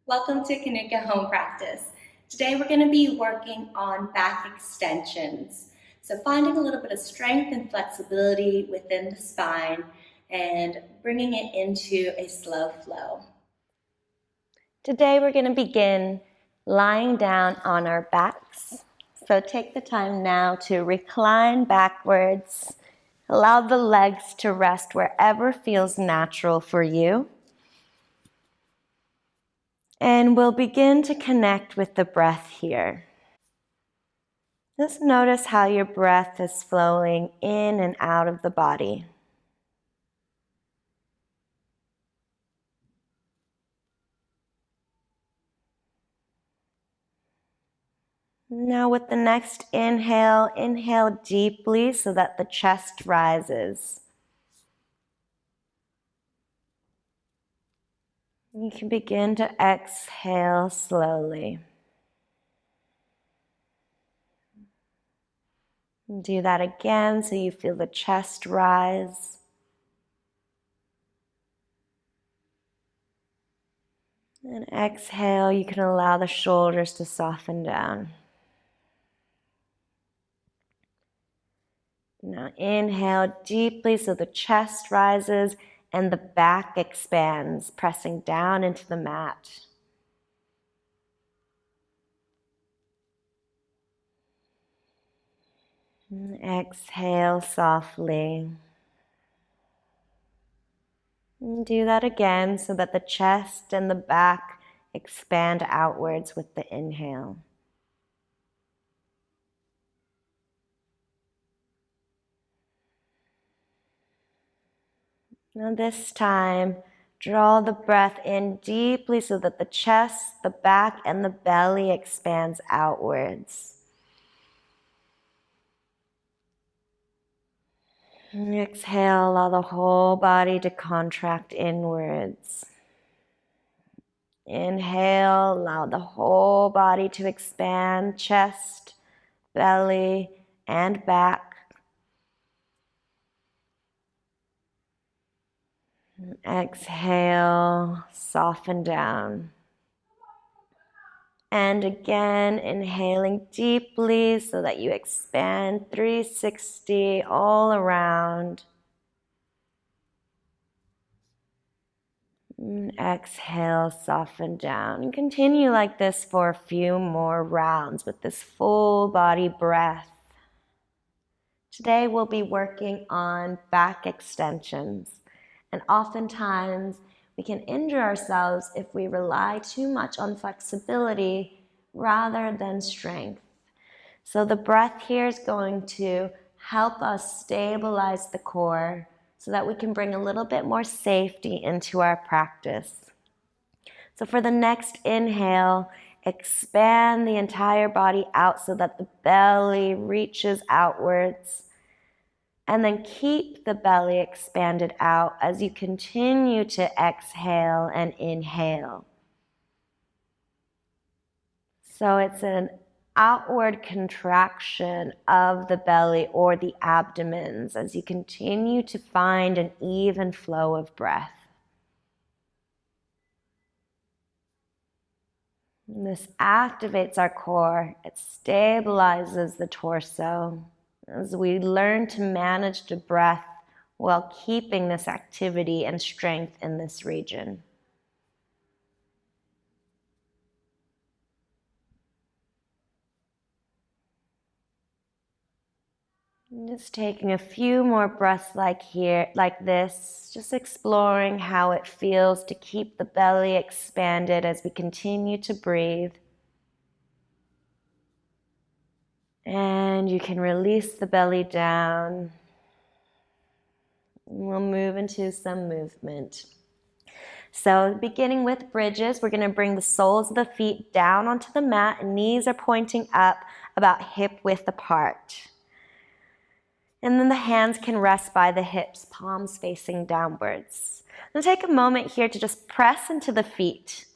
Welcome to Kanuka Home Practice. Today we're going to be working on back extensions. So finding a little bit of strength and flexibility within the spine and bringing it into a slow flow. Today we're going to begin lying down on our backs. So take the time now to recline backwards. Allow the legs to rest wherever feels natural for you. And we'll begin to connect with the breath here. Just notice how your breath is flowing in and out of the body. Now with the next inhale, inhale deeply so that the chest rises. You can begin to exhale slowly. Do that again so you feel the chest rise. And exhale, you can allow the shoulders to soften down. Now inhale deeply so the chest rises and the back expands, pressing down into the mat. And exhale softly. And do that again so that the chest and the back expand outwards with the inhale. Now this time, draw the breath in deeply so that the chest, the back, and the belly expands outwards. And exhale, allow the whole body to contract inwards. Inhale, allow the whole body to expand, chest, belly, and back. And exhale, soften down. And again, inhaling deeply so that you expand 360 all around. And exhale, soften down. And continue like this for a few more rounds with this full body breath. Today we'll be working on back extensions. And oftentimes we can injure ourselves if we rely too much on flexibility rather than strength. So the breath here is going to help us stabilize the core so that we can bring a little bit more safety into our practice. So for the next inhale, expand the entire body out so that the belly reaches outwards. And then keep the belly expanded out as you continue to exhale and inhale. So it's an outward contraction of the belly or the abdomens as you continue to find an even flow of breath. And this activates our core. It stabilizes the torso as we learn to manage the breath while keeping this activity and strength in this region. Just taking a few more breaths like this, just exploring how it feels to keep the belly expanded as we continue to breathe. And you can release the belly down. We'll move into some movement. So beginning with bridges, we're going to bring the soles of the feet down onto the mat and knees are pointing up about hip width apart. And then the hands can rest by the hips, palms facing downwards. Now take a moment here to just press into the feet.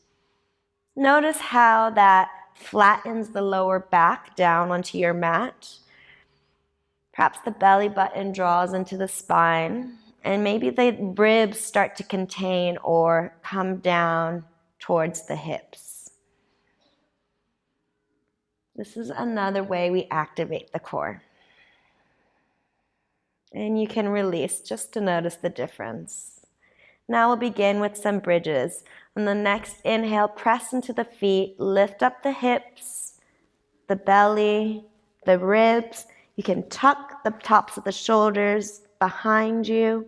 Notice how that flattens the lower back down onto your mat. Perhaps the belly button draws into the spine, and maybe the ribs start to contain or come down towards the hips. This is another way we activate the core. And you can release just to notice the difference. Now we'll begin with some bridges. On the next inhale, press into the feet, lift up the hips, the belly, the ribs. You can tuck the tops of the shoulders behind you.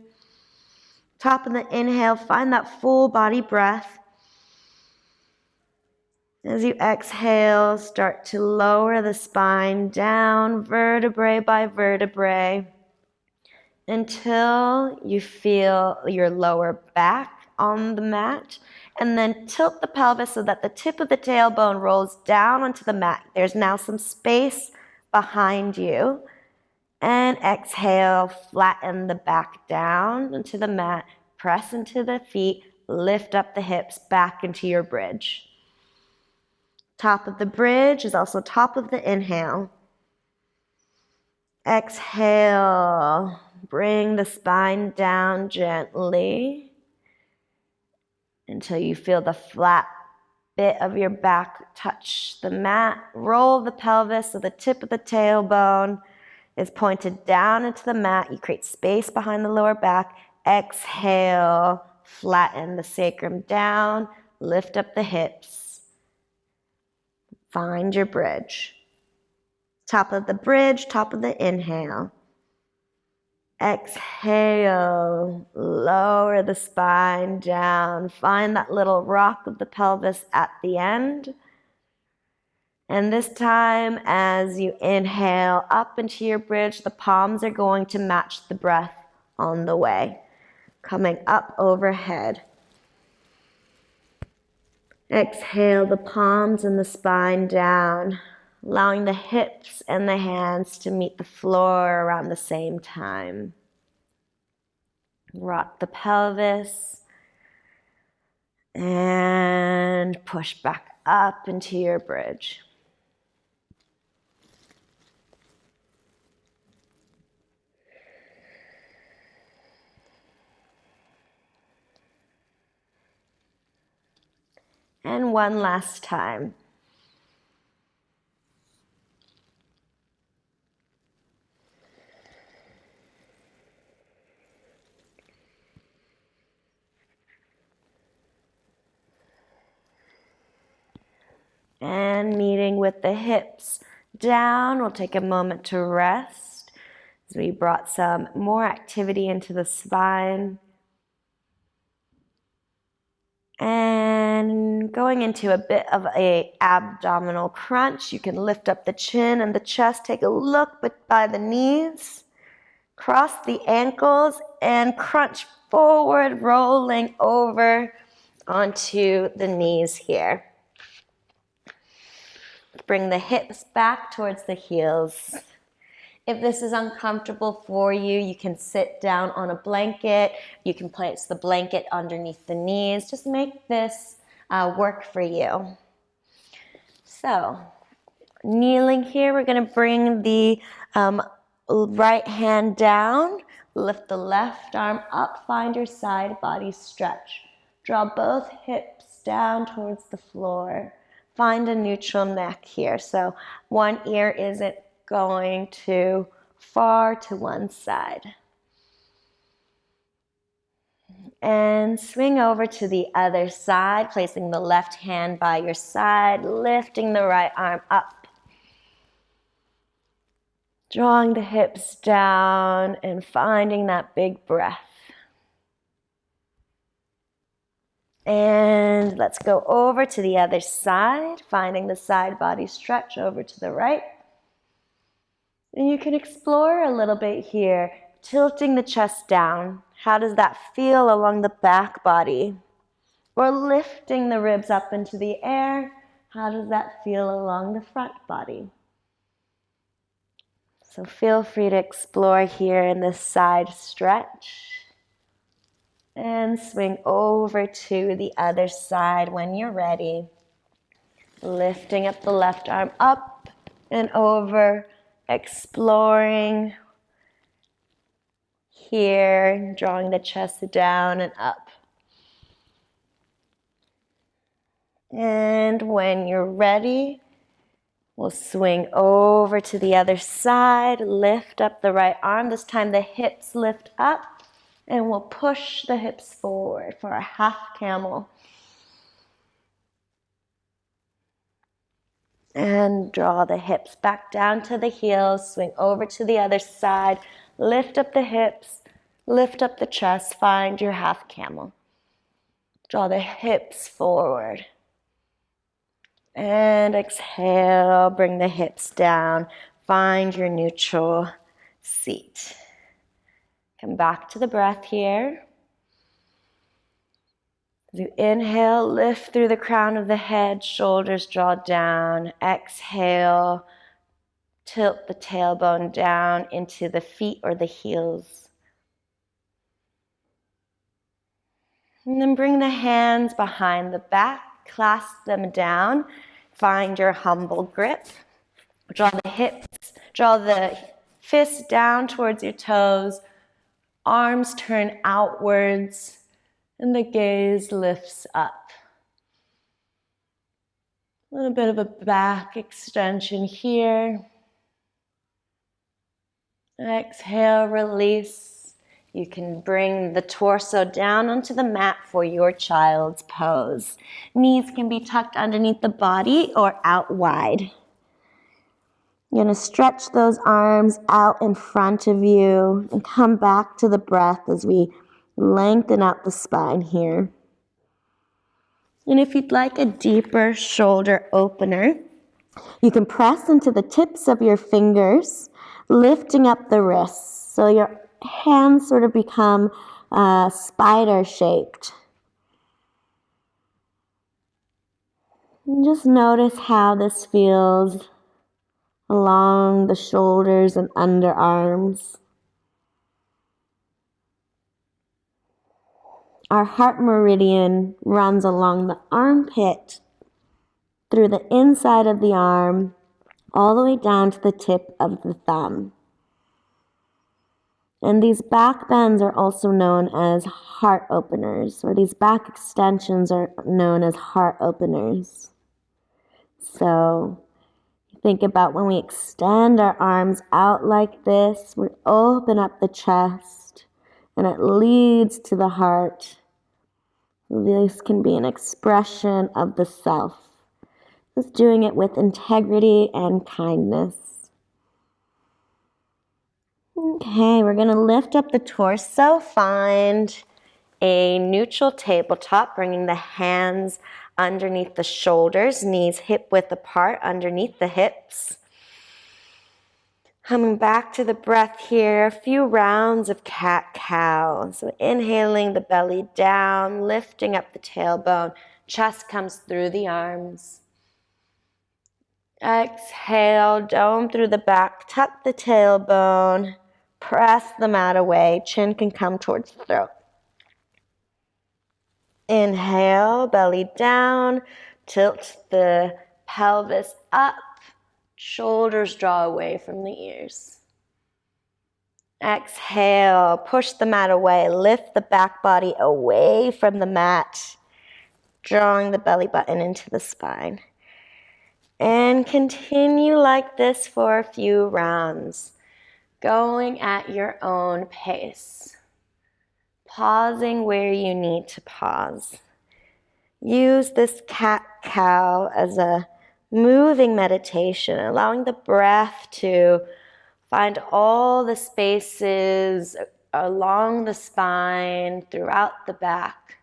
Top of the inhale, find that full body breath. As you exhale, start to lower the spine down, vertebrae by vertebrae, until you feel your lower back on the mat, and then tilt the pelvis so that the tip of the tailbone rolls down onto the mat. There's now some space behind you. And exhale, flatten the back down into the mat, press into the feet, lift up the hips back into your bridge. Top of the bridge is also top of the inhale. Exhale, bring the spine down gently until you feel the flat bit of your back touch the mat. Roll the pelvis so the tip of the tailbone is pointed down into the mat. You create space behind the lower back. Exhale, flatten the sacrum down, lift up the hips. Find your bridge. Top of the bridge, top of the inhale. Exhale, lower the spine down. Find that little rock of the pelvis at the end. And this time, as you inhale up into your bridge, the palms are going to match the breath on the way, coming up overhead. Exhale the palms and the spine down, allowing the hips and the hands to meet the floor around the same time. Rock the pelvis and push back up into your bridge. And one last time. And meeting with the hips down, we'll take a moment to rest as we brought some more activity into the spine. And going into a bit of an abdominal crunch, you can lift up the chin and the chest, take a look by the knees, cross the ankles, and crunch forward, rolling over onto the knees here. Bring the hips back towards the heels. If this is uncomfortable for you, you can sit down on a blanket. You can place the blanket underneath the knees. Just make this work for you. So, kneeling here, we're going to bring the right hand down. Lift the left arm up. Find your side body stretch. Draw both hips down towards the floor. Find a neutral neck here. So one ear isn't going too far to one side. And swing over to the other side, placing the left hand by your side, lifting the right arm up. Drawing the hips down and finding that big breath. And let's go over to the other side, finding the side body stretch over to the right. And you can explore a little bit here, tilting the chest down. How does that feel along the back body? Or lifting the ribs up into the air. How does that feel along the front body? So feel free to explore here in this side stretch. And swing over to the other side when you're ready. Lifting up the left arm up and over, exploring here, drawing the chest down and up. And when you're ready, we'll swing over to the other side, lift up the right arm. This time the hips lift up, and we'll push the hips forward for a half camel. And draw the hips back down to the heels, swing over to the other side, lift up the hips, lift up the chest, find your half camel. Draw the hips forward. And exhale, bring the hips down, find your neutral seat. Come back to the breath here. As you inhale, lift through the crown of the head, shoulders draw down. Exhale, tilt the tailbone down into the feet or the heels. And then bring the hands behind the back, clasp them down. Find your humble grip. Draw the hips, draw the fists down towards your toes. Arms turn outwards. And the gaze lifts up. A little bit of a back extension here. Exhale, release. You can bring the torso down onto the mat for your child's pose. Knees can be tucked underneath the body or out wide. You're going to stretch those arms out in front of you and come back to the breath as we lengthen out the spine here. And if you'd like a deeper shoulder opener, you can press into the tips of your fingers, lifting up the wrists. So your hands sort of become spider-shaped. And just notice how this feels along the shoulders and underarms. Our heart meridian runs along the armpit, through the inside of the arm, all the way down to the tip of the thumb. And these back bends are also known as heart openers, or these back extensions are known as heart openers. So think about when we extend our arms out like this, we open up the chest, and it leads to the heart. This can be an expression of the self. Just doing it with integrity and kindness. Okay, we're going to lift up the torso, find a neutral tabletop, bringing the hands underneath the shoulders, knees hip-width apart underneath the hips. Coming back to the breath here, a few rounds of cat-cow. So inhaling the belly down, lifting up the tailbone, chest comes through the arms. Exhale, dome through the back, tuck the tailbone, press the mat away, chin can come towards the throat. Inhale, belly down, tilt the pelvis up, shoulders draw away from the ears. Exhale, push the mat away, lift the back body away from the mat, drawing the belly button into the spine. And continue like this for a few rounds, going at your own pace. Pausing where you need to pause. Use this cat-cow as a moving meditation, allowing the breath to find all the spaces along the spine, throughout the back.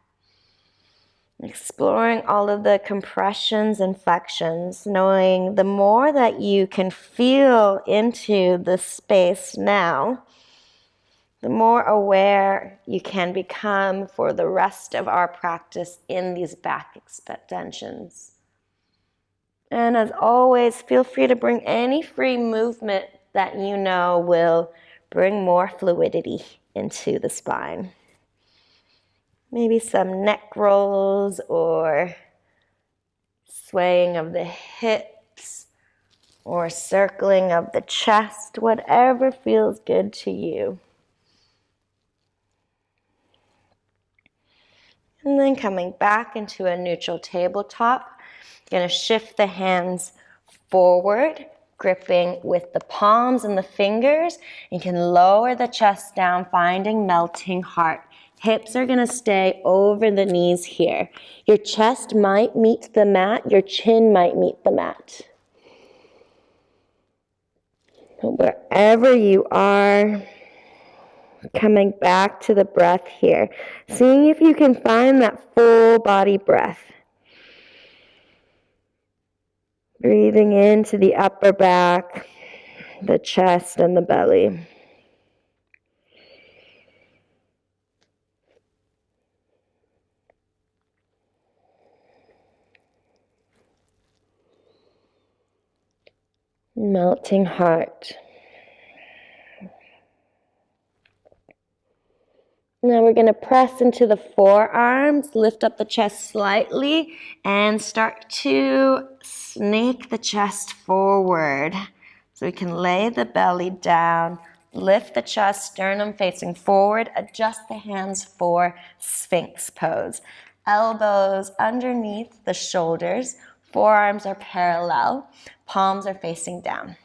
Exploring all of the compressions and flexions, knowing the more that you can feel into the space now, the more aware you can become for the rest of our practice in these back extensions. And as always, feel free to bring any free movement that you know will bring more fluidity into the spine. Maybe some neck rolls or swaying of the hips or circling of the chest, whatever feels good to you. And then coming back into a neutral tabletop, You're going to shift the hands forward, gripping with the palms and the fingers. You can lower the chest down, finding melting heart. Hips are going to stay over the knees here. Your chest might meet the mat. Your chin might meet the mat. Wherever you are, coming back to the breath here. Seeing if you can find that full body breath. Breathing into the upper back, the chest, and the belly. Melting heart. Now we're going to press into the forearms, lift up the chest slightly, and start to snake the chest forward. So we can lay the belly down, lift the chest, sternum facing forward, adjust the hands for Sphinx Pose. Elbows underneath the shoulders, forearms are parallel, palms are facing down.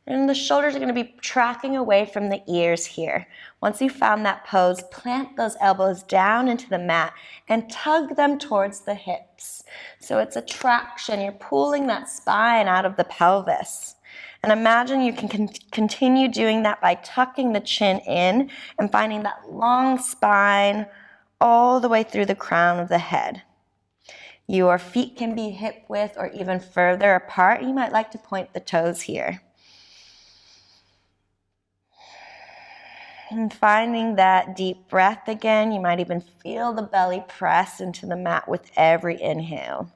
And the shoulders are going to be tracking away from the ears here. Once you found that pose, plant those elbows down into the mat and tug them towards the hips. So it's a traction. You're pulling that spine out of the pelvis. And imagine you can continue doing that by tucking the chin in and finding that long spine all the way through the crown of the head. Your feet can be hip width or even further apart. You might like to point the toes here. And finding that deep breath again, you might even feel the belly press into the mat with every inhale.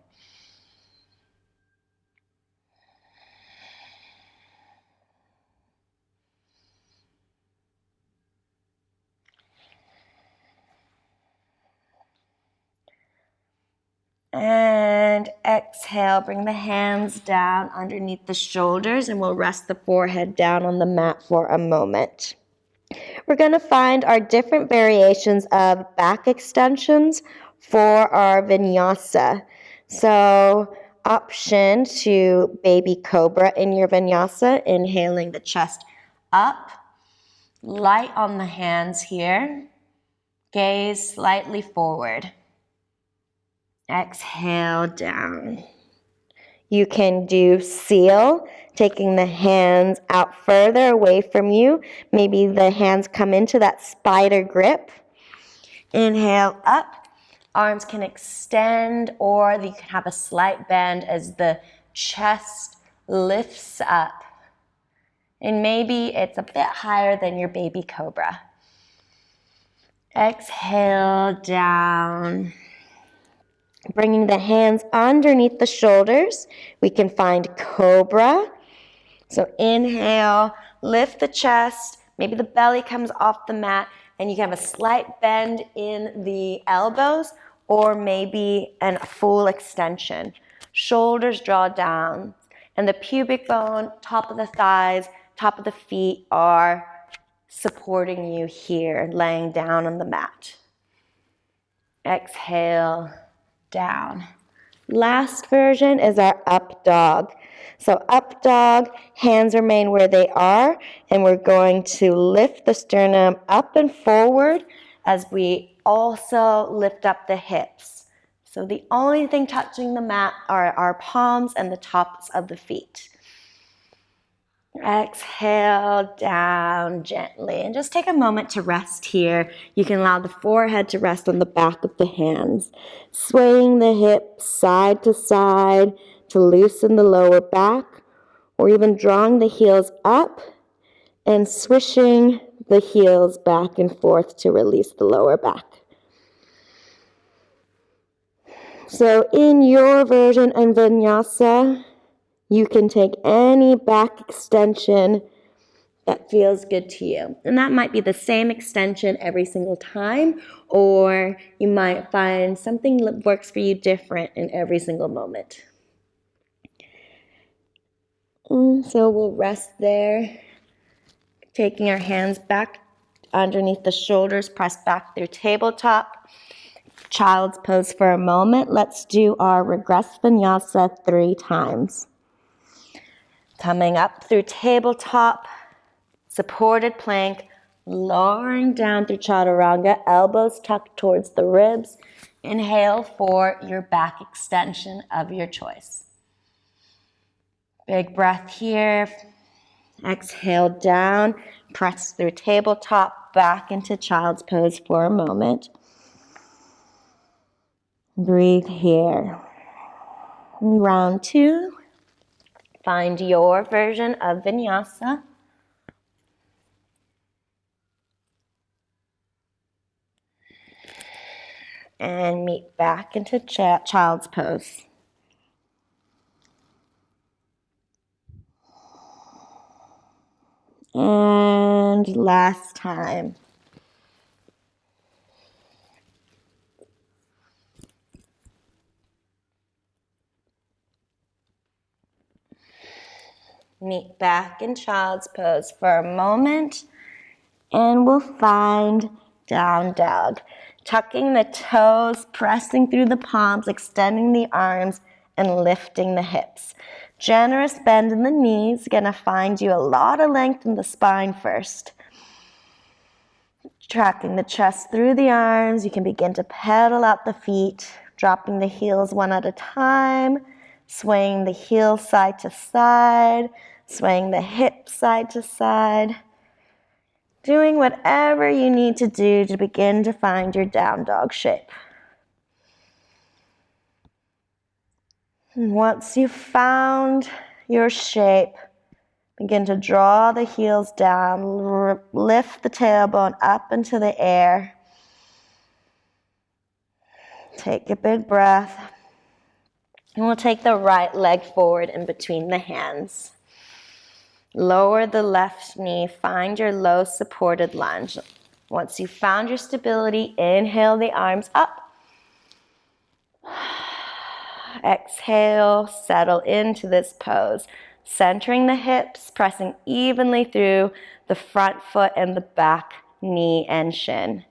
And exhale, bring the hands down underneath the shoulders, and we'll rest the forehead down on the mat for a moment. We're going to find our different variations of back extensions for our vinyasa. So, option to baby cobra in your vinyasa, inhaling the chest up, light on the hands here, gaze slightly forward. Exhale down. You can do seal, taking the hands out further away from you. Maybe the hands come into that spider grip. Inhale up. Arms can extend, or you can have a slight bend as the chest lifts up. And maybe it's a bit higher than your baby cobra. Exhale down. Bringing the hands underneath the shoulders, we can find Cobra. So inhale, lift the chest, maybe the belly comes off the mat, and you can have a slight bend in the elbows, or maybe a full extension. Shoulders draw down, and the pubic bone, top of the thighs, top of the feet are supporting you here, laying down on the mat. Exhale. Down. Last version is our up dog. So up dog, hands remain where they are, and we're going to lift the sternum up and forward as we also lift up the hips. So the only thing touching the mat are our palms and the tops of the feet. Exhale down gently, and just take a moment to rest here. You can allow the forehead to rest on the back of the hands, swaying the hips side to side to loosen the lower back, or even drawing the heels up and swishing the heels back and forth to release the lower back. So in your version of vinyasa, you can take any back extension that feels good to you. And that might be the same extension every single time, or you might find something that works for you different in every single moment. So we'll rest there, taking our hands back underneath the shoulders, press back through tabletop. Child's pose for a moment. Let's do our regress vinyasa 3 times. Coming up through tabletop, supported plank, lowering down through chaturanga, elbows tucked towards the ribs. Inhale for your back extension of your choice. Big breath here. Exhale down, press through tabletop, back into child's pose for a moment. Breathe here. Round 2. Find your version of vinyasa. And meet back into child's pose. And last time. Meet back in child's pose for a moment. And we'll find down dog. Tucking the toes, pressing through the palms, extending the arms, and lifting the hips. Generous bend in the knees, gonna find you a lot of length in the spine first. Tracking the chest through the arms, you can begin to pedal out the feet, dropping the heels one at a time, swaying the heels side to side, swaying the hips side to side. Doing whatever you need to do to begin to find your down dog shape. And once you've found your shape, begin to draw the heels down, lift the tailbone up into the air. Take a big breath. And we'll take the right leg forward in between the hands. Lower the left knee, find your low supported lunge. Once you've found your stability, inhale the arms up. Exhale, settle into this pose. Centering the hips, pressing evenly through the front foot and the back knee and shin.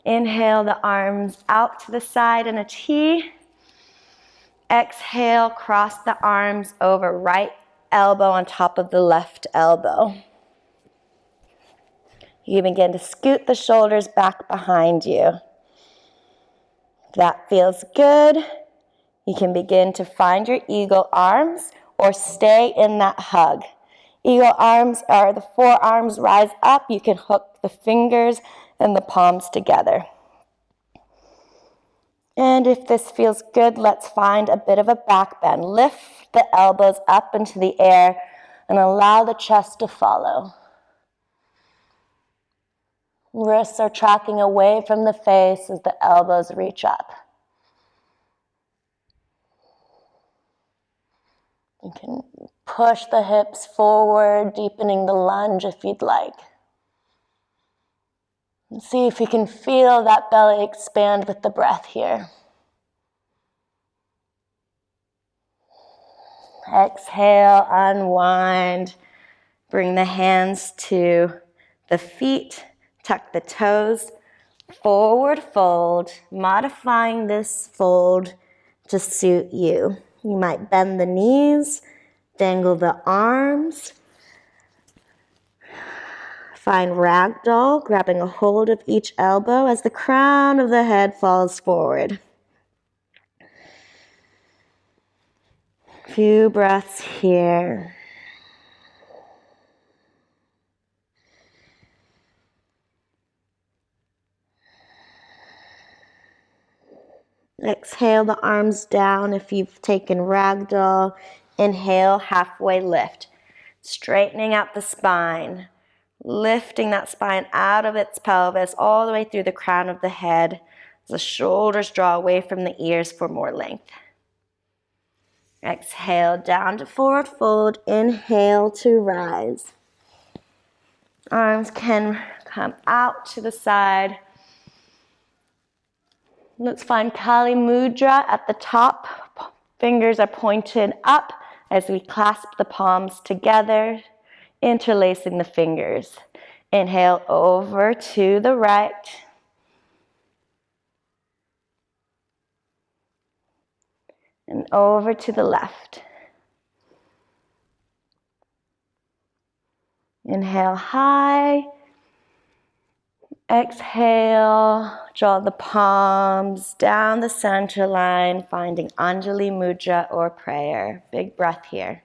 Inhale the arms out to the side in a T. Exhale, cross the arms over right elbow on top of the left elbow. You begin to scoot the shoulders back behind you. If that feels good, you can begin to find your eagle arms or stay in that hug. Eagle arms are the forearms rise up. You can hook the fingers and the palms together. And if this feels good, let's find a bit of a back bend. Lift the elbows up into the air and allow the chest to follow. Wrists are tracking away from the face as the elbows reach up. You can push the hips forward, deepening the lunge if you'd like. And see if you can feel that belly expand with the breath here. Exhale, unwind. Bring the hands to the feet. Tuck the toes. Forward fold. Modifying this fold to suit you. You might bend the knees. Dangle the arms. Find ragdoll, grabbing a hold of each elbow as the crown of the head falls forward. Few breaths here. Exhale the arms down if you've taken ragdoll. Inhale, halfway lift. Straightening out the spine. Lifting that spine out of its pelvis all the way through the crown of the head as the shoulders draw away from the ears for more length. Exhale down to forward fold. Inhale to rise. Arms can come out to the side. Let's find Kali Mudra at the top. Fingers are pointed up as we clasp the palms together, interlacing the fingers. Inhale over to the right. And over to the left. Inhale high. Exhale, draw the palms down the center line, finding Anjali Mudra or prayer. Big breath here.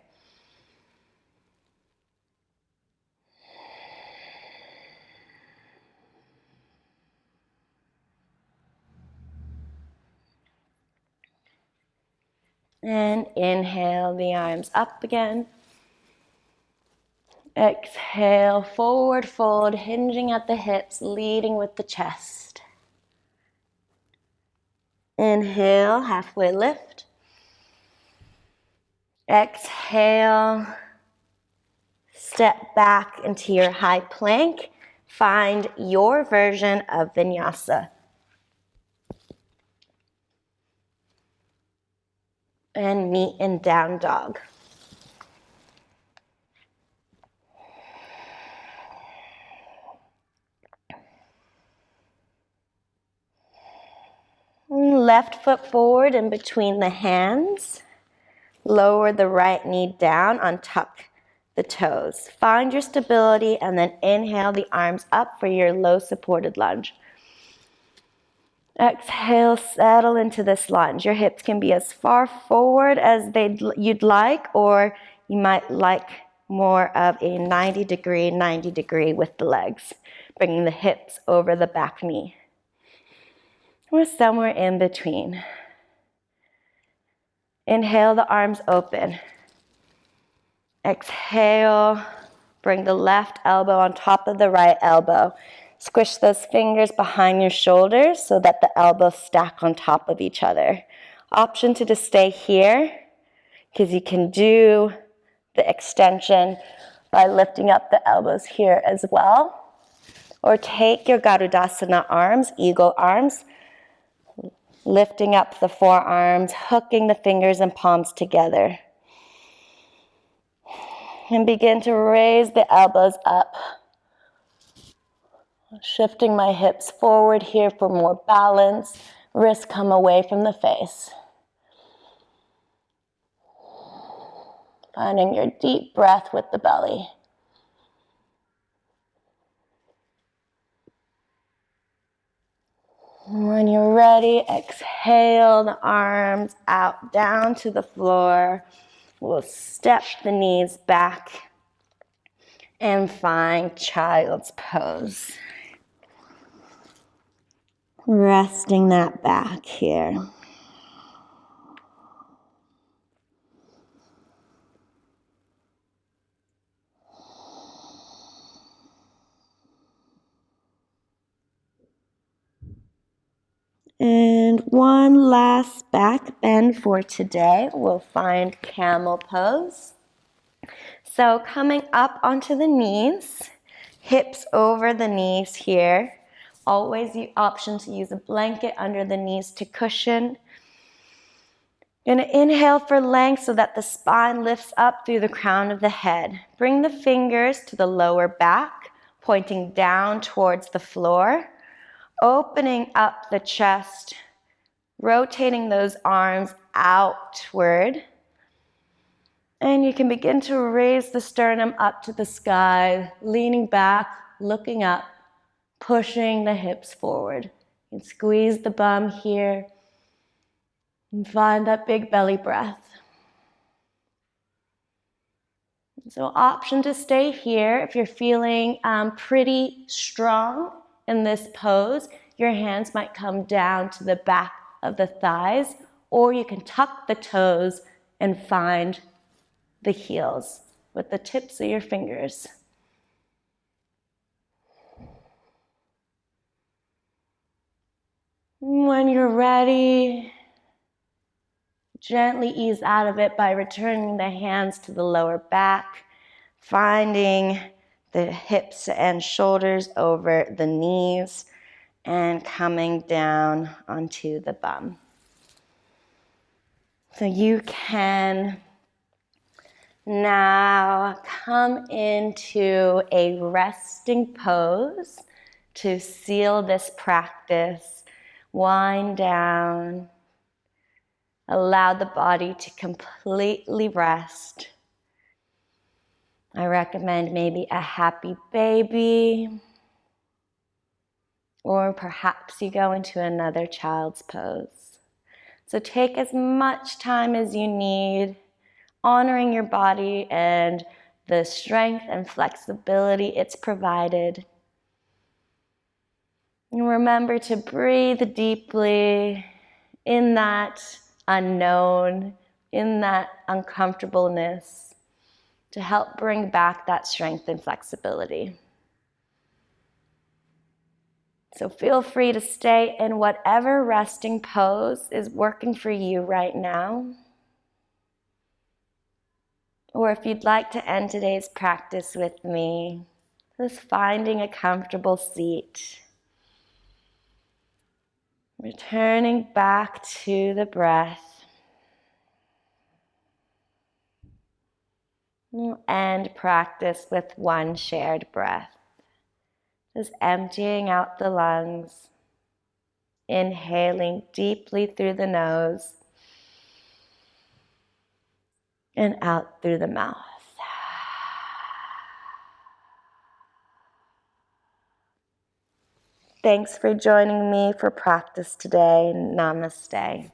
And inhale, the arms up again. Exhale, forward fold, hinging at the hips, leading with the chest. Inhale, halfway lift. Exhale, step back into your high plank. Find your version of vinyasa. And meet in down dog. Left foot forward in between the hands. Lower the right knee down, untuck the toes. Find your stability and then inhale the arms up for your low supported lunge. Exhale, settle into this lunge. Your hips can be as far forward as you'd like, or you might like more of a 90 degree with the legs, bringing the hips over the back knee. Or somewhere in between. Inhale, the arms open. Exhale, bring the left elbow on top of the right elbow. Squish those fingers behind your shoulders so that the elbows stack on top of each other. Option to just stay here, because you can do the extension by lifting up the elbows here as well. Or take your Garudasana arms, eagle arms, lifting up the forearms, hooking the fingers and palms together. And begin to raise the elbows up. Shifting my hips forward here for more balance. Wrists come away from the face. Finding your deep breath with the belly. When you're ready, exhale the arms out down to the floor. We'll step the knees back and find child's pose. Resting that back here. And one last back bend for today. We'll find Camel Pose. So coming up onto the knees, hips over the knees here. Always the option to use a blanket under the knees to cushion. Gonna inhale for length so that the spine lifts up through the crown of the head. Bring the fingers to the lower back, pointing down towards the floor. Opening up the chest, rotating those arms outward. And you can begin to raise the sternum up to the sky, leaning back, looking up, pushing the hips forward. You can squeeze the bum here and find that big belly breath. So option to stay here if you're feeling pretty strong in this pose. Your hands might come down to the back of the thighs, or you can tuck the toes and find the heels with the tips of your fingers. When you're ready, gently ease out of it by returning the hands to the lower back, finding the hips and shoulders over the knees, and coming down onto the bum. So you can now come into a resting pose to seal this practice. Wind down. Allow the body to completely rest. I recommend maybe a happy baby, or perhaps you go into another child's pose. So take as much time as you need, honoring your body and the strength and flexibility it's provided. And remember to breathe deeply in that unknown, in that uncomfortableness, to help bring back that strength and flexibility. So feel free to stay in whatever resting pose is working for you right now. Or if you'd like to end today's practice with me, just finding a comfortable seat. Returning back to the breath. We'll end practice with one shared breath. Just emptying out the lungs. Inhaling deeply through the nose. And out through the mouth. Thanks for joining me for practice today. Namaste.